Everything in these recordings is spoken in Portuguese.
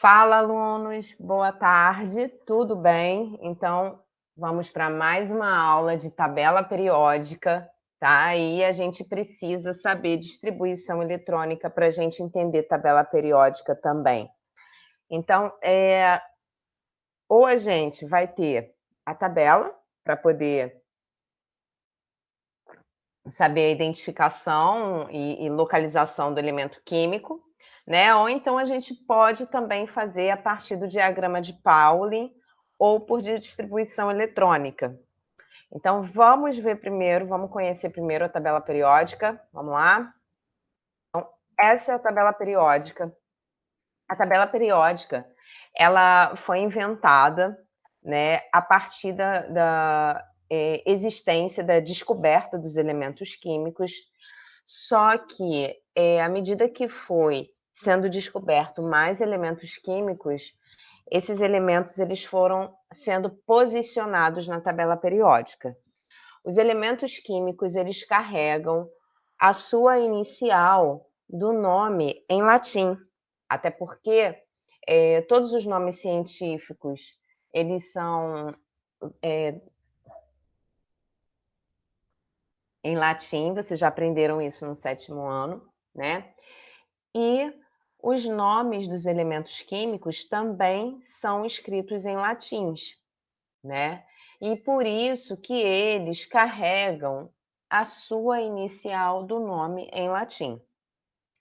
Fala, alunos, boa tarde, tudo bem? Então, vamos para mais uma aula de tabela periódica, tá? E a gente precisa saber distribuição eletrônica para a gente entender tabela periódica também. Então, ou a gente vai ter a tabela para poder saber a identificação e localização do elemento químico, né? Ou então a gente pode também fazer a partir do diagrama de Pauli ou por distribuição eletrônica. Então, vamos ver primeiro, vamos conhecer primeiro a tabela periódica. Vamos lá? Então, essa é a tabela periódica. A tabela periódica, ela foi inventada, né, a partir da existência, da descoberta dos elementos químicos, só que, à medida que foi sendo descoberto mais elementos químicos, esses elementos eles foram sendo posicionados na tabela periódica. Os elementos químicos, eles carregam a sua inicial do nome em latim, até porque, todos os nomes científicos, eles são, em latim, vocês já aprenderam isso no 7º ano, né. E os nomes dos elementos químicos também são escritos em latins, né. E por isso que eles carregam a sua inicial do nome em latim.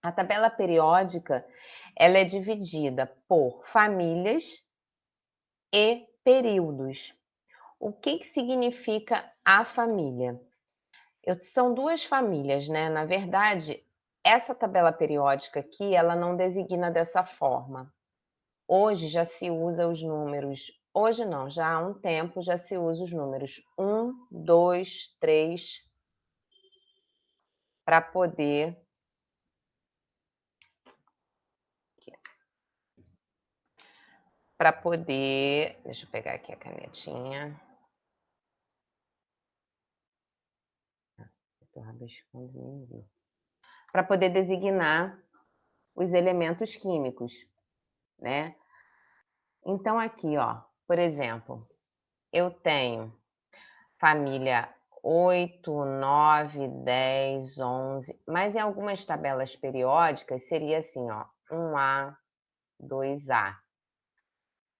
A tabela periódica, ela é dividida por famílias e períodos. O que significa a família? São 2 famílias, né, na verdade, essa tabela periódica aqui, ela não designa dessa forma. Hoje já se usa os números hoje não, já há um tempo já se usa os números 1, 2, 3 para poder deixa eu pegar aqui a canetinha. Tô rabiscando, nem vi. Para poder designar os elementos químicos, né. Então aqui, ó, por exemplo, eu tenho família 8, 9, 10, 11, mas em algumas tabelas periódicas seria assim, ó, 1A, 2A.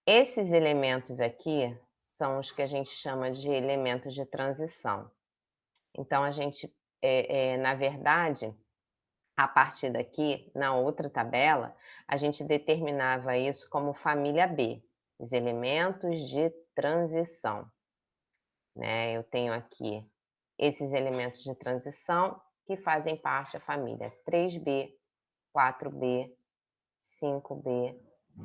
Esses elementos aqui são os que a gente chama de elementos de transição. Então a gente, na verdade, a partir daqui, na outra tabela, a gente determinava isso como família B, os elementos de transição, né. Eu tenho aqui esses elementos de transição que fazem parte da família 3B, 4B, 5B,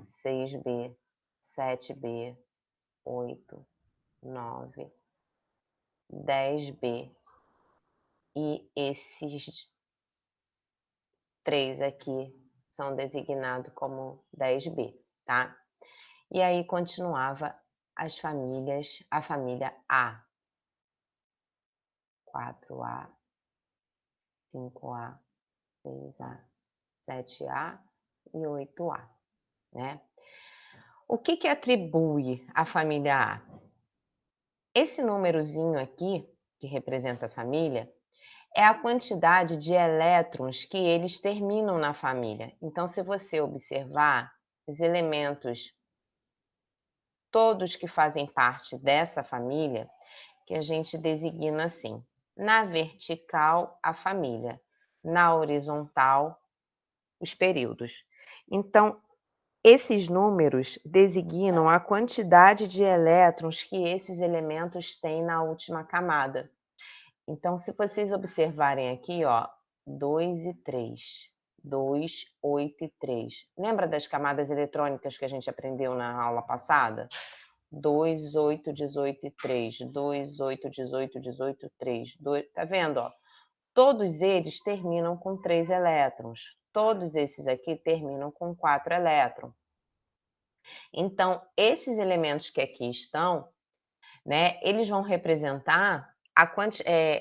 6B, 7B, 8, 9, 10B e esses 3 aqui são designados como 10B, tá? E aí continuava a família A, 4A, 5A, 6A, 7A e 8A, né. O que atribui a família A? Esse númerozinho aqui, que representa a família, é a quantidade de elétrons que eles terminam na família. Então, se você observar, os elementos todos que fazem parte dessa família, que a gente designa assim: na vertical, a família, na horizontal, os períodos. Então, esses números designam a quantidade de elétrons que esses elementos têm na última camada. Então, se vocês observarem aqui, ó, 2 e 3, 2, 8 e 3. Lembra das camadas eletrônicas que a gente aprendeu na aula passada? 2, 8, 18 e 3, 2, 8, 18, 18, 3, 2, tá vendo, ó? Todos eles terminam com 3 elétrons. Todos esses aqui terminam com 4 elétrons. Então, esses elementos que aqui estão, né, eles vão representar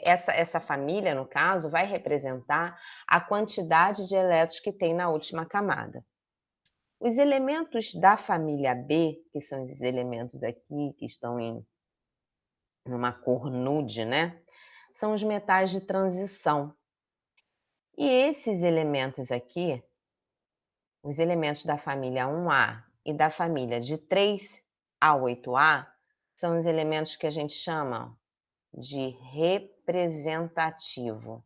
essa família, no caso, vai representar a quantidade de elétrons que tem na última camada. Os elementos da família B, que são esses elementos aqui, que estão numa cor nude, né? São os metais de transição. E esses elementos aqui, os elementos da família 1A e da família de 3 a 8A, são os elementos que a gente chama de representativo.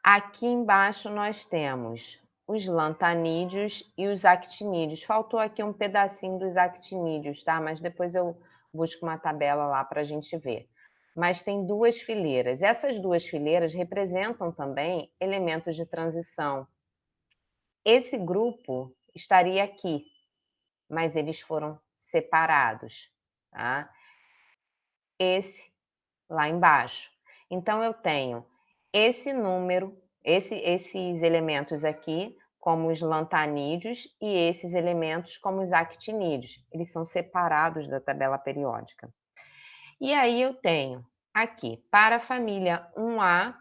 Aqui embaixo nós temos os lantanídeos e os actinídeos. Faltou aqui um pedacinho dos actinídeos, tá? Mas depois eu busco uma tabela lá para a gente ver. Mas tem duas fileiras. Essas duas fileiras representam também elementos de transição. Esse grupo estaria aqui, mas eles foram separados, tá? Esse lá embaixo. Então eu tenho esse número, esses elementos aqui, como os lantanídeos, e esses elementos como os actinídeos. Eles são separados da tabela periódica. E aí eu tenho aqui, para a família 1A,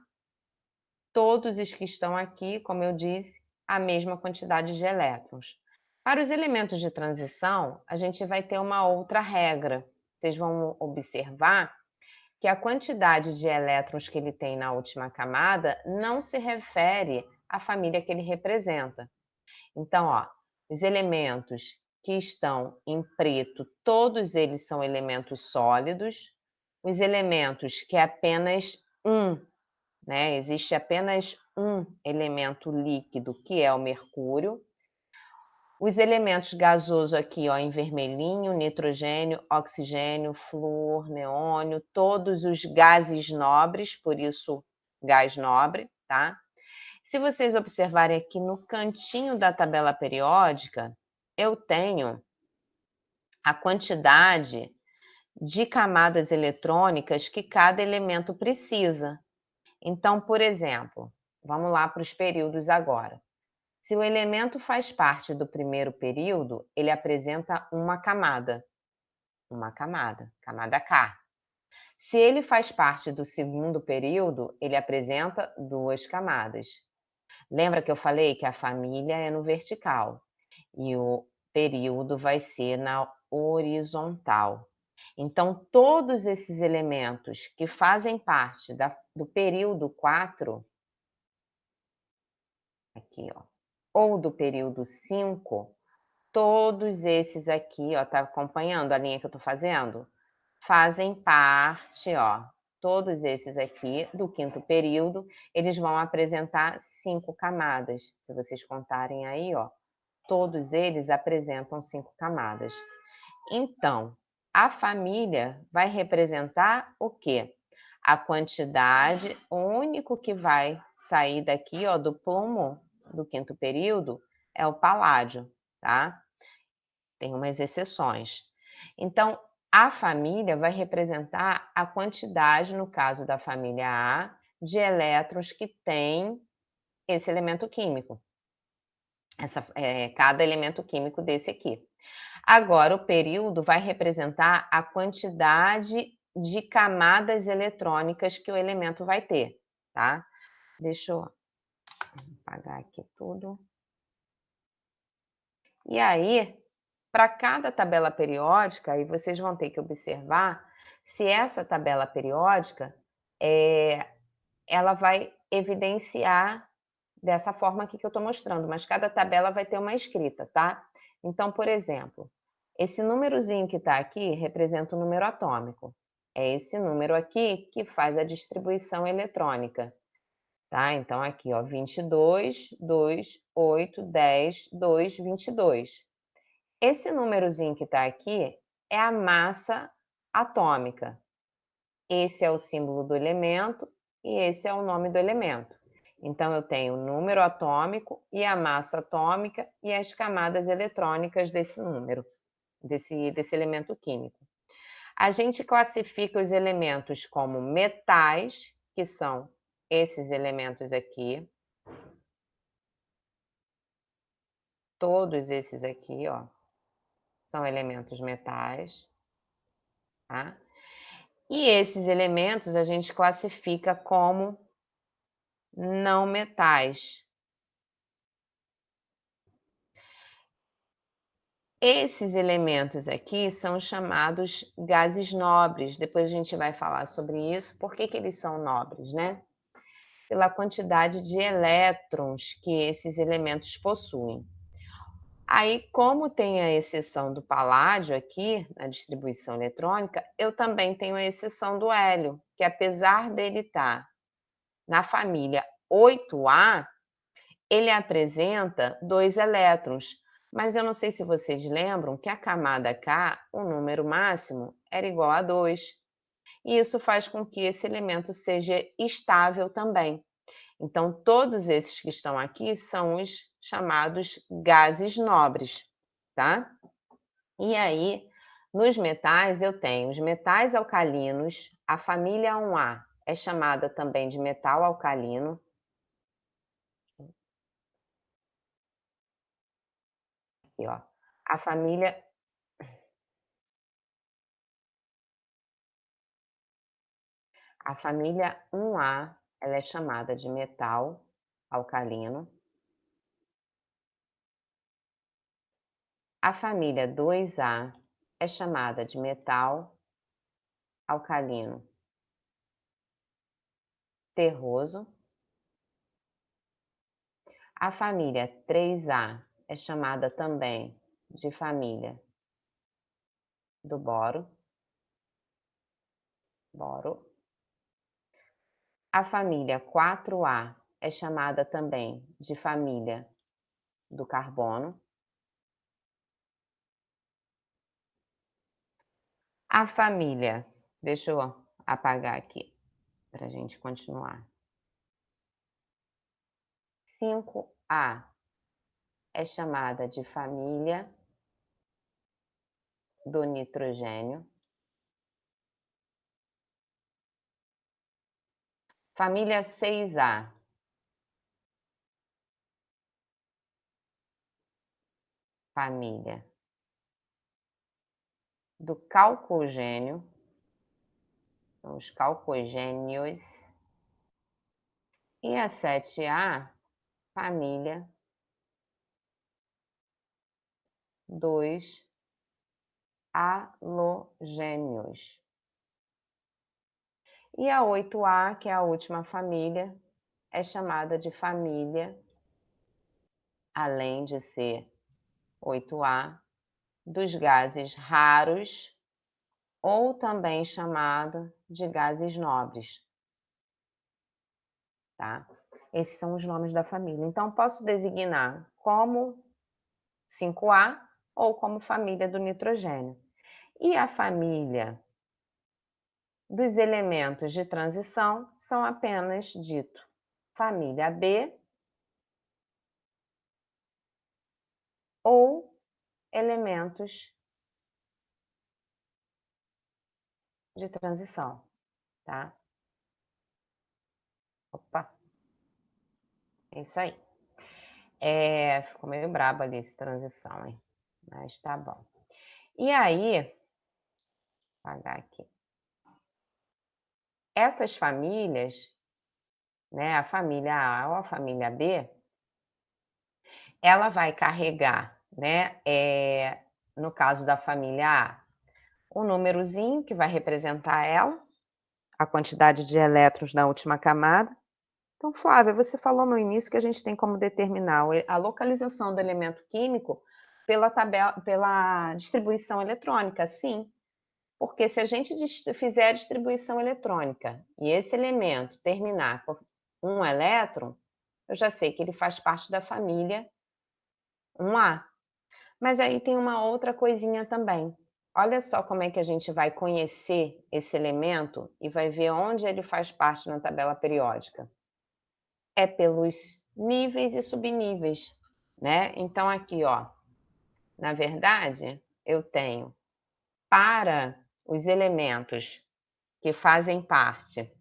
todos os que estão aqui, como eu disse, a mesma quantidade de elétrons. Para os elementos de transição, a gente vai ter uma outra regra. Vocês vão observar que a quantidade de elétrons que ele tem na última camada não se refere à família que ele representa. Então, ó, os elementos que estão em preto, todos eles são elementos sólidos. Os elementos que é apenas um, né? Existe apenas um elemento líquido, que é o mercúrio. Os elementos gasosos aqui, ó, em vermelhinho, nitrogênio, oxigênio, flúor, neônio, todos os gases nobres, por isso gás nobre, tá? Se vocês observarem aqui no cantinho da tabela periódica, eu tenho a quantidade de camadas eletrônicas que cada elemento precisa. Então, por exemplo, vamos lá para os períodos agora. Se o elemento faz parte do primeiro período, ele apresenta uma camada K. Se ele faz parte do segundo período, ele apresenta duas camadas. Lembra que eu falei que a família é no vertical e o período vai ser na horizontal. Então, todos esses elementos que fazem parte do período 4, aqui, ó, ou do período 5, todos esses aqui, ó, tá acompanhando a linha que eu tô fazendo? Fazem parte, ó, todos esses aqui do quinto período, eles vão apresentar 5 camadas. Se vocês contarem aí, ó, todos eles apresentam 5 camadas. Então, a família vai representar o quê? A quantidade, o único que vai sair daqui, ó, do plumo do quinto período é o paládio, tá? Tem umas exceções. Então, a família vai representar a quantidade, no caso da família A, de elétrons que tem esse elemento químico. Cada elemento químico desse aqui. Agora, o período vai representar a quantidade de camadas eletrônicas que o elemento vai ter, tá? Deixa eu apagar aqui tudo. E aí, para cada tabela periódica, aí vocês vão ter que observar se essa tabela periódica, ela vai evidenciar dessa forma aqui que eu estou mostrando, mas cada tabela vai ter uma escrita, tá? Então, por exemplo, esse númerozinho que está aqui representa o número atômico. É esse número aqui que faz a distribuição eletrônica, tá? Então, aqui, ó, 22, 2, 8, 10, 2, 22. Esse númerozinho que está aqui é a massa atômica. Esse é o símbolo do elemento e esse é o nome do elemento. Então, eu tenho o número atômico e a massa atômica e as camadas eletrônicas desse número, desse elemento químico. A gente classifica os elementos como metais, que são esses elementos aqui, todos esses aqui, ó, são elementos metais, tá? E esses elementos a gente classifica como não metais. Esses elementos aqui são chamados gases nobres, depois a gente vai falar sobre isso, por que que eles são nobres, né? Pela quantidade de elétrons que esses elementos possuem. Aí, como tem a exceção do paládio aqui, na distribuição eletrônica, eu também tenho a exceção do hélio, que apesar dele estar na família 8A, ele apresenta 2 elétrons, mas eu não sei se vocês lembram que a camada K, o número máximo, era igual a 2. E isso faz com que esse elemento seja estável também. Então, todos esses que estão aqui são os chamados gases nobres, tá? E aí, nos metais, eu tenho os metais alcalinos, a família 1A é chamada também de metal alcalino. Aqui, ó. A família, a família 1A, ela é chamada de metal alcalino. A família 2A é chamada de metal alcalino terroso. A família 3A é chamada também de família do boro. A família 4A é chamada também de família do carbono. A família, deixa eu apagar aqui para a gente continuar. 5A é chamada de família do nitrogênio. Família 6A, família do calcogênio, são os calcogênios. E a 7A, família dos halogênios. E a 8A, que é a última família, é chamada de família, além de ser 8A, dos gases raros, ou também chamada de gases nobres, tá? Esses são os nomes da família. Então, posso designar como 5A ou como família do nitrogênio. E a família dos elementos de transição são apenas dito família B ou elementos de transição, tá? Opa, é isso aí. Ficou meio brabo ali essa transição, hein? Mas tá bom. E aí, vou apagar aqui. Essas famílias, né, a família A ou a família B, ela vai carregar, né, no caso da família A, o númerozinho que vai representar ela, a quantidade de elétrons na última camada. Então, Flávia, você falou no início que a gente tem como determinar a localização do elemento químico pela distribuição eletrônica, sim. Porque se a gente fizer a distribuição eletrônica e esse elemento terminar com um elétron, eu já sei que ele faz parte da família 1A. Mas aí tem uma outra coisinha também. Olha só como é que a gente vai conhecer esse elemento e vai ver onde ele faz parte na tabela periódica. É pelos níveis e subníveis, né? Então aqui, ó, na verdade, eu tenho para os elementos que fazem parte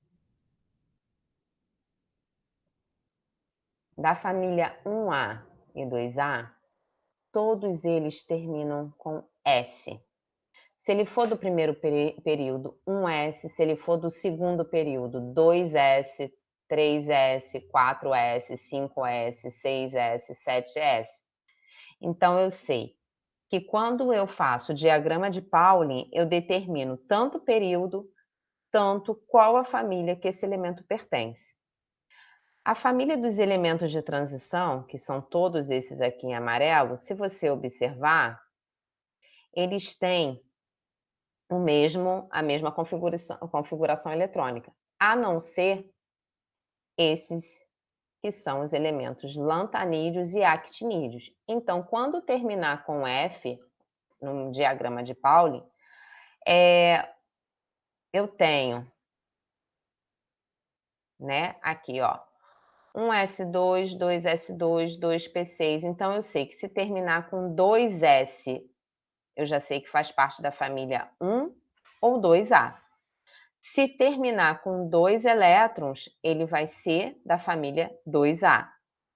da família 1A e 2A, todos eles terminam com S. Se ele for do primeiro período, 1S. Se ele for do segundo período, 2S, 3S, 4S, 5S, 6S, 7S. Então, eu sei que quando eu faço o diagrama de Pauling, eu determino tanto o período, tanto qual a família que esse elemento pertence. A família dos elementos de transição, que são todos esses aqui em amarelo, se você observar, eles têm a mesma configuração eletrônica, a não ser esses que são os elementos lantanídeos e actinídeos. Então, quando terminar com F, no diagrama de Pauling, eu tenho, né, aqui, ó, um S2, 2S2, 2P6. Então, eu sei que se terminar com 2S, eu já sei que faz parte da família 1 ou 2A. Se terminar com 2 elétrons, ele vai ser da família 2A.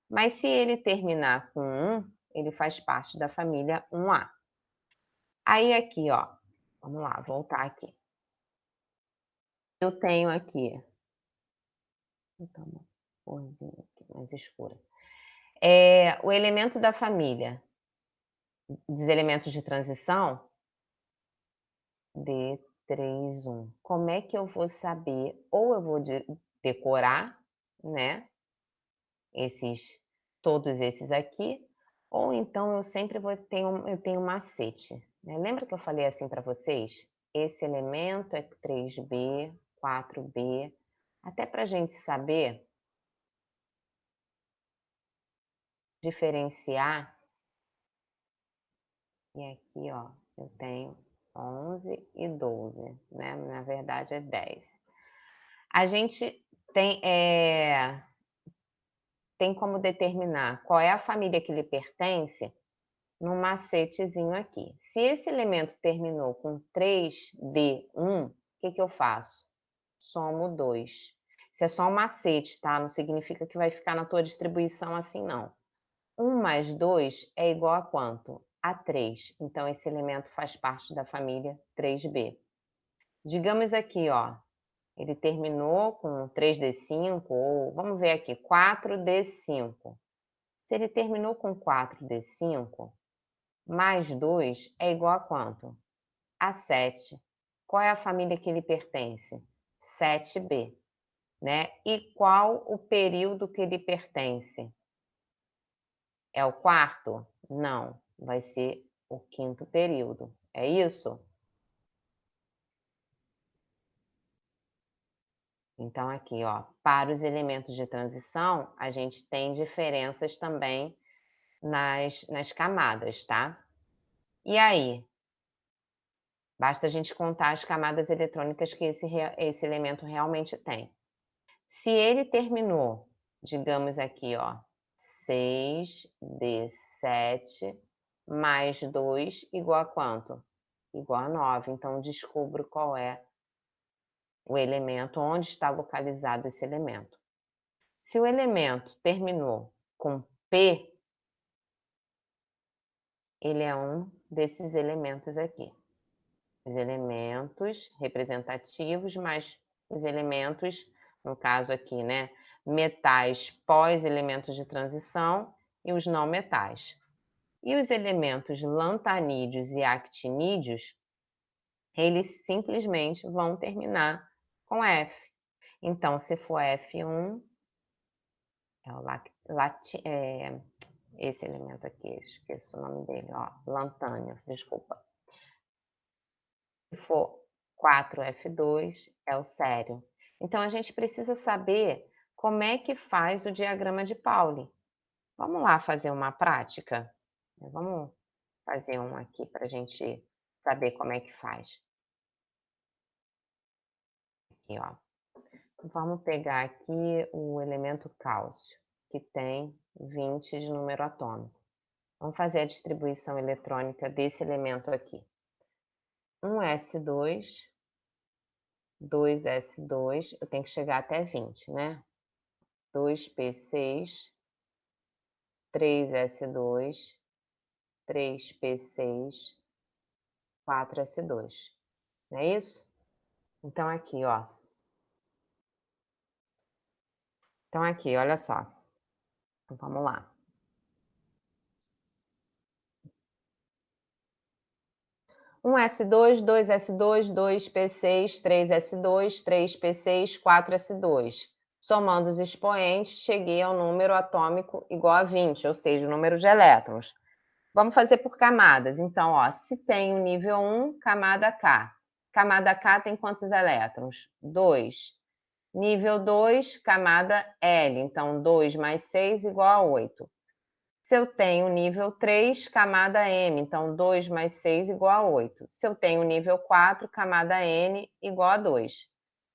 Mas se ele terminar com 1, ele faz parte da família 1A. Aí aqui, ó, vamos lá, voltar aqui. Eu tenho aqui, então, uma corzinha aqui mais escura. O elemento da família dos elementos de transição, D31. Como é que eu vou saber? Ou eu vou decorar, né? Todos esses aqui, ou então eu sempre eu tenho um macete, né. Lembra que eu falei assim para vocês? Esse elemento é 3B, 4B, até para a gente saber diferenciar. E aqui, ó, eu tenho 11 e 12, né, na verdade é 10. A gente tem, tem como determinar qual é a família que lhe pertence num macetezinho aqui. Se esse elemento terminou com 3D1, o que eu faço? Somo 2. Isso é só um macete, tá? Não significa que vai ficar na tua distribuição assim, não. 1 mais 2 é igual a quanto? A 3. Então, esse elemento faz parte da família 3B. Digamos aqui, ó, ele terminou com 3D5, ou vamos ver aqui, 4D5. Se ele terminou com 4D5, mais 2 é igual a quanto? A 7. Qual é a família que ele pertence? 7B, né? E qual o período que ele pertence? É o quarto? Não, vai ser o quinto período. É isso? Então, aqui, ó, para os elementos de transição, a gente tem diferenças também nas camadas, tá? E aí, basta a gente contar as camadas eletrônicas que esse elemento realmente tem. Se ele terminou, digamos aqui, ó, 6D7 mais 2 igual a quanto? Igual a 9. Então, descubro qual é o elemento, onde está localizado esse elemento. Se o elemento terminou com P, ele é um desses elementos aqui. Os elementos representativos, mais os elementos, no caso aqui, né, metais pós-elementos de transição e os não metais. E os elementos lantanídeos e actinídeos, eles simplesmente vão terminar com F. Então, se for F1, é o esse elemento aqui, esqueço o nome dele, ó, lantânio, desculpa. Se for 4F2, é o sério. Então, a gente precisa saber como é que faz o diagrama de Pauling. Vamos lá fazer uma prática? Vamos fazer um aqui para a gente saber como é que faz. Aqui, ó. Vamos pegar aqui o elemento cálcio, que tem 20 de número atômico. Vamos fazer a distribuição eletrônica desse elemento aqui. 1S2, 2S2, eu tenho que chegar até 20, né? 2P6, 3S2, 3P6, 4S2. Não é isso? Então aqui, ó. Então aqui, olha só. Então, vamos lá. 1s2, 2s2, 2p6, 3s2, 3p6, 4s2. Somando os expoentes, cheguei ao número atômico igual a 20, ou seja, o número de elétrons. Vamos fazer por camadas. Então, ó, se tem o nível 1, camada K. Camada K tem quantos elétrons? 2. Nível 2, camada L. Então, 2 mais 6 igual a 8. Se eu tenho nível 3, camada M, então 2 mais 6 igual a 8. Se eu tenho nível 4, camada N igual a 2.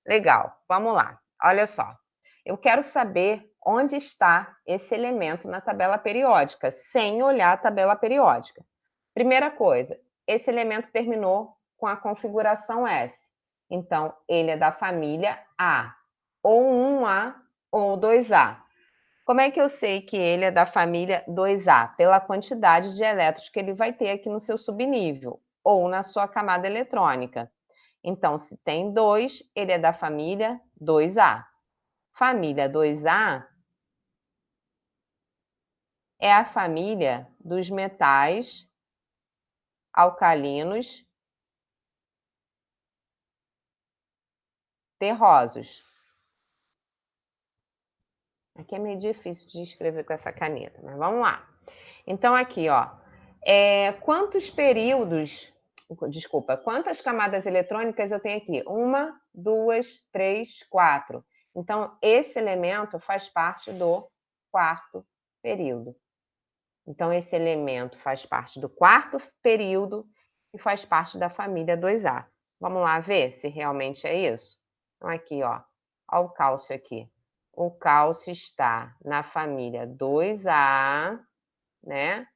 Legal, vamos lá. Olha só, eu quero saber onde está esse elemento na tabela periódica, sem olhar a tabela periódica. Primeira coisa, esse elemento terminou com a configuração S. Então, ele é da família A, ou 1A ou 2A. Como é que eu sei que ele é da família 2A? Pela quantidade de elétrons que ele vai ter aqui no seu subnível, ou na sua camada eletrônica. Então, se tem 2, ele é da família 2A. Família 2A é a família dos metais alcalinos terrosos. Aqui é meio difícil de escrever com essa caneta, mas vamos lá. Então, aqui, ó, quantos períodos, desculpa, quantas camadas eletrônicas eu tenho aqui? 1, 2, 3, 4. Então, esse elemento faz parte do quarto período. Então, esse elemento faz parte do quarto período e faz parte da família 2A. Vamos lá ver se realmente é isso? Então, aqui, ó o cálcio aqui. O cálcio está na família 2A, né?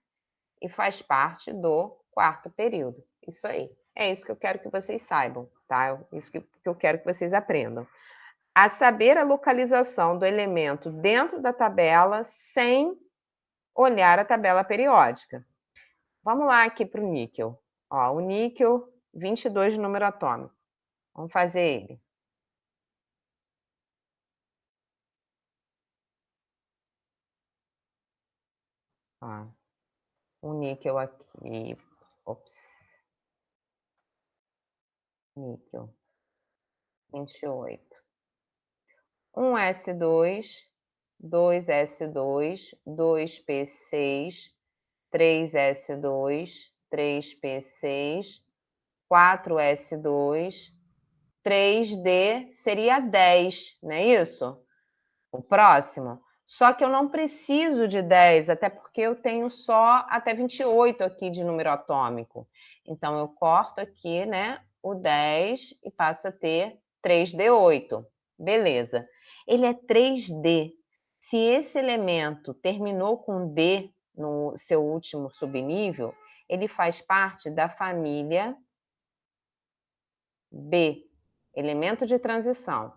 E faz parte do quarto período. Isso aí. É isso que eu quero que vocês saibam, tá? Isso que eu quero que vocês aprendam. A saber a localização do elemento dentro da tabela sem olhar a tabela periódica. Vamos lá aqui para o níquel. Ó, o níquel, 22 de número atômico. Vamos fazer ele. Ó, o níquel aqui. Ops. Níquel. 28. 1s2, 2s2, 2p6, 3s2, 3p6, 4s2, 3d seria 10, não é isso? O próximo. Só que eu não preciso de 10, até porque eu tenho só até 28 aqui de número atômico. Então, eu corto aqui, né, o 10 e passa a ter 3d8. Beleza. Ele é 3D. Se esse elemento terminou com D no seu último subnível, ele faz parte da família B, elemento de transição.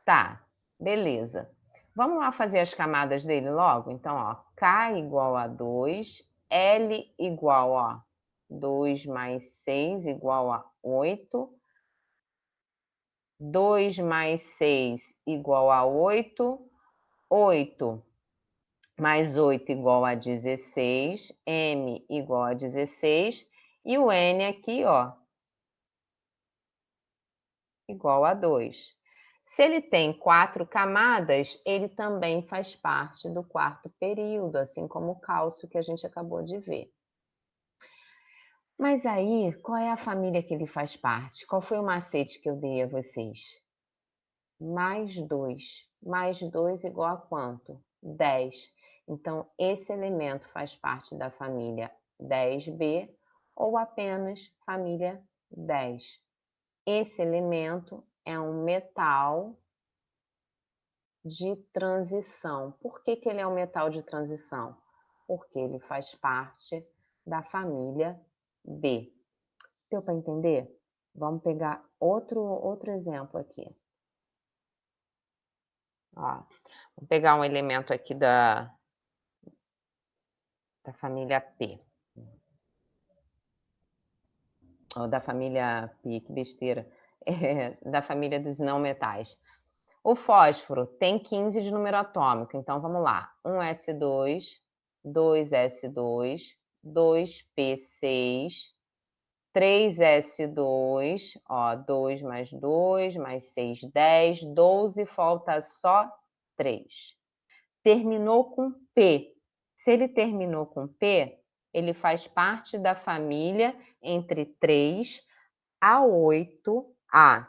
Tá, beleza. Vamos lá fazer as camadas dele logo? Então, ó, K igual a 2, L igual a 2 mais 6 igual a 8, 2 mais 6 igual a 8, 8 mais 8 igual a 16, M igual a 16, e o N aqui, ó, igual a 2. Se ele tem 4 camadas, ele também faz parte do quarto período, assim como o cálcio que a gente acabou de ver. Mas aí, qual é a família que ele faz parte? Qual foi o macete que eu dei a vocês? Mais 2. Mais 2 igual a quanto? 10. Então, esse elemento faz parte da família 10B ou apenas família 10. Esse elemento é um metal de transição. Por que ele é um metal de transição? Porque ele faz parte da família B. Deu para entender? Vamos pegar outro exemplo aqui. Ó, vou pegar um elemento aqui da família P. Ou da família P, que besteira. Da família dos não metais. O fósforo tem 15 de número atômico, então vamos lá. 1s2, 2s2, 2p6, 3S2, ó, 2 mais 6, 10, 12, falta só 3. Terminou com P. Se ele terminou com P, ele faz parte da família entre 3 a 8A,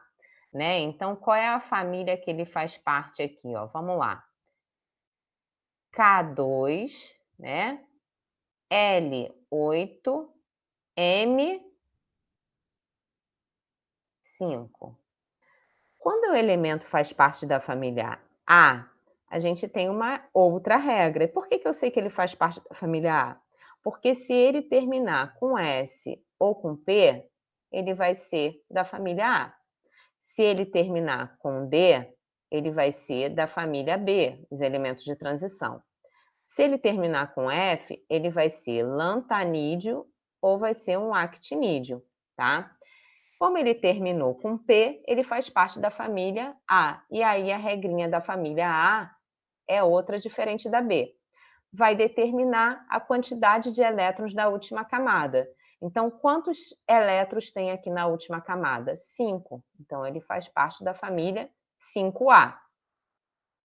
né? Então, qual é a família que ele faz parte aqui, ó? Vamos lá. K2, né? L8, M5. Quando o elemento faz parte da família A, a gente tem uma outra regra. E por que eu sei que ele faz parte da família A? Porque se ele terminar com S ou com P, ele vai ser da família A. Se ele terminar com D, ele vai ser da família B, os elementos de transição. Se ele terminar com F, ele vai ser lantanídeo ou vai ser um actinídeo, tá? Como ele terminou com P, ele faz parte da família A. E aí a regrinha da família A é outra diferente da B. Vai determinar a quantidade de elétrons da última camada. Então, quantos elétrons tem aqui na última camada? 5. Então, ele faz parte da família 5A.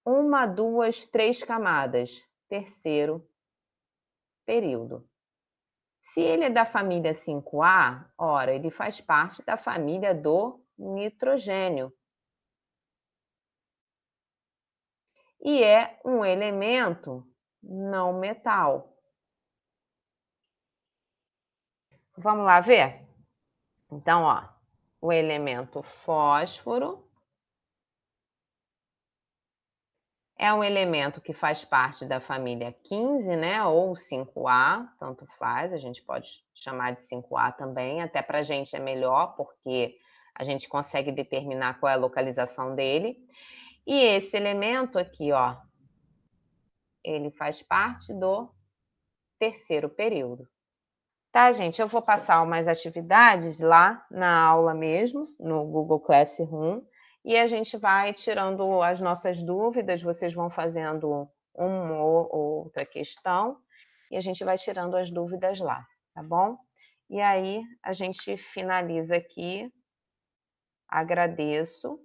1, 2, 3 camadas. Terceiro período. Se ele é da família 5A, ora, ele faz parte da família do nitrogênio. E é um elemento não metal. Vamos lá ver? Então, ó, o elemento fósforo é um elemento que faz parte da família 15, né? Ou 5A, tanto faz, a gente pode chamar de 5A também, até para a gente é melhor, porque a gente consegue determinar qual é a localização dele. E esse elemento aqui, ó, ele faz parte do terceiro período. Tá, gente? Eu vou passar umas atividades lá na aula mesmo, no Google Classroom, e a gente vai tirando as nossas dúvidas, vocês vão fazendo uma ou outra questão, e a gente vai tirando as dúvidas lá, tá bom? E aí, a gente finaliza aqui. Agradeço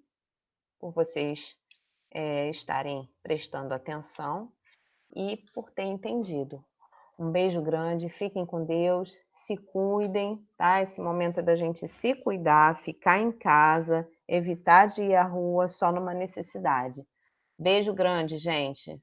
por vocês estarem prestando atenção e por ter entendido. Um beijo grande, fiquem com Deus, se cuidem, tá? Esse momento é da gente se cuidar, ficar em casa, evitar de ir à rua só numa necessidade. Beijo grande, gente.